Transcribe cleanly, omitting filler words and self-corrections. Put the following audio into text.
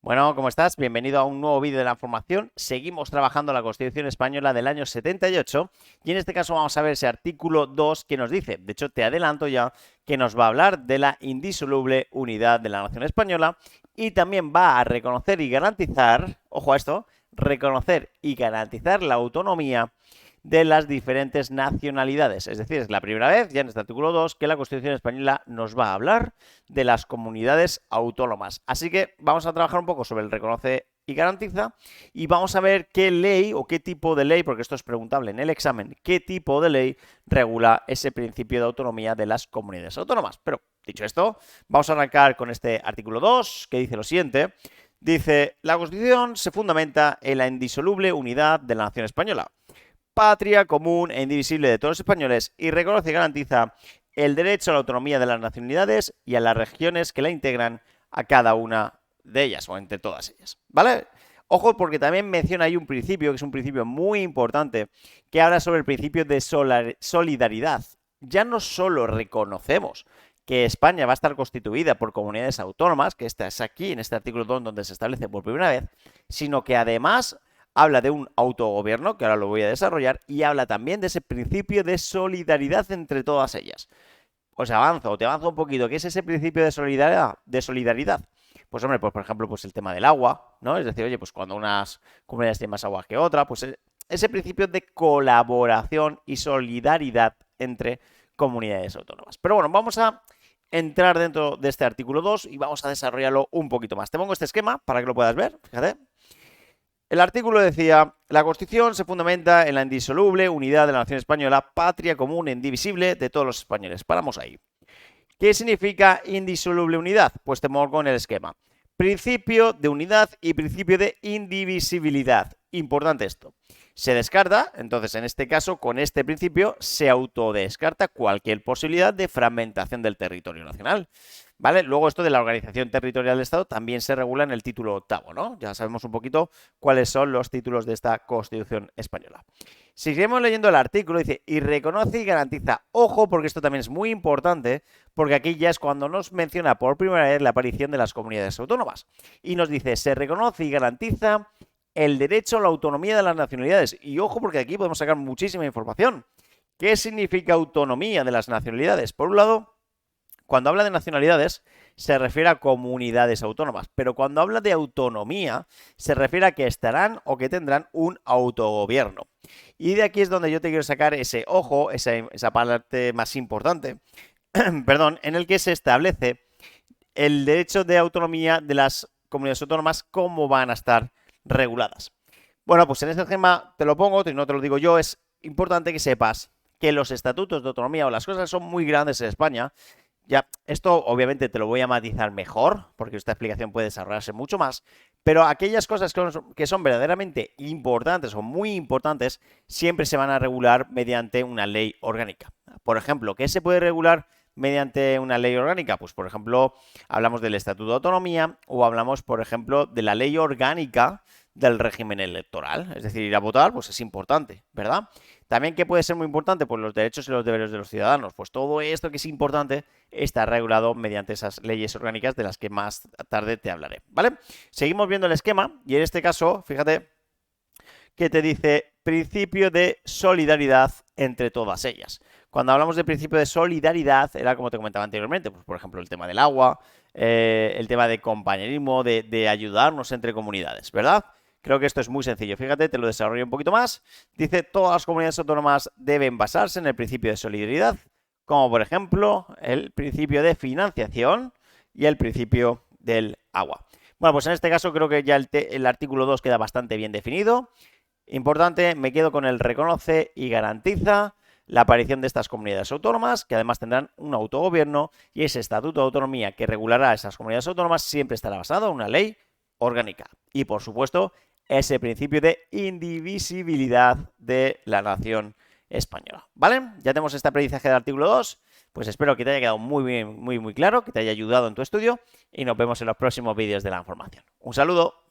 Bueno, ¿cómo estás? Bienvenido a un nuevo vídeo de la formación. Seguimos trabajando la Constitución Española del año 78 y en este caso vamos a ver ese artículo 2 que nos dice, de hecho te adelanto ya, que nos va a hablar de la indisoluble unidad de la nación española y también va a reconocer y garantizar, ojo a esto, reconocer y garantizar la autonomía de las diferentes nacionalidades. Es decir, es la primera vez, ya en este artículo 2, que la Constitución Española nos va a hablar de las comunidades autónomas. Así que vamos a trabajar un poco sobre el reconoce y garantiza y vamos a ver qué ley o qué tipo de ley, porque esto es preguntable en el examen, qué tipo de ley regula ese principio de autonomía de las comunidades autónomas. Pero dicho esto, vamos a arrancar con este artículo 2 que dice lo siguiente. Dice, la Constitución se fundamenta en la indisoluble unidad de la nación española, patria común e indivisible de todos los españoles, y reconoce y garantiza el derecho a la autonomía de las nacionalidades y a las regiones que la integran a cada una de ellas, o entre todas ellas, ¿vale? Ojo, porque también menciona ahí un principio, que es un principio muy importante, que habla sobre el principio de solidaridad. Ya no solo reconocemos que España va a estar constituida por comunidades autónomas, que esta es aquí, en este artículo 2, donde se establece por primera vez, sino que además habla de un autogobierno, que ahora lo voy a desarrollar, y habla también de ese principio de solidaridad entre todas ellas. Os avanzo, te avanzo un poquito. ¿Qué es ese principio de solidaridad? Pues hombre, pues por ejemplo, pues el tema del agua, ¿no? Es decir, oye, pues cuando unas comunidades tienen más agua que otra, pues ese principio de colaboración y solidaridad entre comunidades autónomas. Pero bueno, vamos a entrar dentro de este artículo 2 y vamos a desarrollarlo un poquito más. Te pongo este esquema para que lo puedas ver, fíjate. El artículo decía, la Constitución se fundamenta en la indisoluble unidad de la nación española, patria común e indivisible de todos los españoles. Paramos ahí. ¿Qué significa indisoluble unidad? Pues te pongo con el esquema. Principio de unidad y principio de indivisibilidad. Importante esto. Se descarta, entonces en este caso, con este principio, se autodescarta cualquier posibilidad de fragmentación del territorio nacional. ¿Vale? Luego esto de la organización territorial del Estado también se regula en el título octavo, ¿no? Ya sabemos un poquito cuáles son los títulos de esta Constitución española. Seguimos leyendo el artículo, dice, y reconoce y garantiza. Ojo, porque esto también es muy importante, porque aquí ya es cuando nos menciona por primera vez la aparición de las comunidades autónomas. Y nos dice, se reconoce y garantiza el derecho a la autonomía de las nacionalidades. Y ojo, porque aquí podemos sacar muchísima información. ¿Qué significa autonomía de las nacionalidades? Por un lado, cuando habla de nacionalidades, se refiere a comunidades autónomas, pero cuando habla de autonomía, se refiere a que estarán o que tendrán un autogobierno. Y de aquí es donde yo te quiero sacar ese ojo, esa parte más importante, perdón, en el que se establece el derecho de autonomía de las comunidades autónomas, cómo van a estar reguladas. Bueno, pues en este esquema te lo pongo, no te lo digo yo, es importante que sepas que los estatutos de autonomía o las cosas son muy grandes en España. Ya, esto obviamente te lo voy a matizar mejor, porque esta explicación puede desarrollarse mucho más, pero aquellas cosas que son verdaderamente importantes o muy importantes siempre se van a regular mediante una ley orgánica. Por ejemplo, ¿qué se puede regular mediante una ley orgánica? Pues, por ejemplo, hablamos del Estatuto de Autonomía o hablamos, por ejemplo, de la ley orgánica del régimen electoral. Es decir, ir a votar, pues es importante, ¿verdad? También, ¿qué puede ser muy importante? Pues los derechos y los deberes de los ciudadanos. Pues todo esto que es importante está regulado mediante esas leyes orgánicas de las que más tarde te hablaré, ¿vale? Seguimos viendo el esquema y en este caso, fíjate que te dice principio de solidaridad entre todas ellas. Cuando hablamos de principio de solidaridad, era como te comentaba anteriormente, pues por ejemplo el tema del agua, el tema de compañerismo, de ayudarnos entre comunidades, ¿verdad? Creo que esto es muy sencillo. Fíjate, te lo desarrollo un poquito más. Dice, todas las comunidades autónomas deben basarse en el principio de solidaridad, como por ejemplo el principio de financiación y el principio del agua. Bueno, pues en este caso creo que ya el artículo 2 queda bastante bien definido. Importante, me quedo con el reconoce y garantiza la aparición de estas comunidades autónomas, que además tendrán un autogobierno, y ese estatuto de autonomía que regulará esas comunidades autónomas siempre estará basado en una ley orgánica. Y por supuesto, ese principio de indivisibilidad de la nación española. ¿Vale? Ya tenemos este aprendizaje del artículo 2. Pues espero que te haya quedado muy bien, muy claro, que te haya ayudado en tu estudio y nos vemos en los próximos vídeos de la información. Un saludo.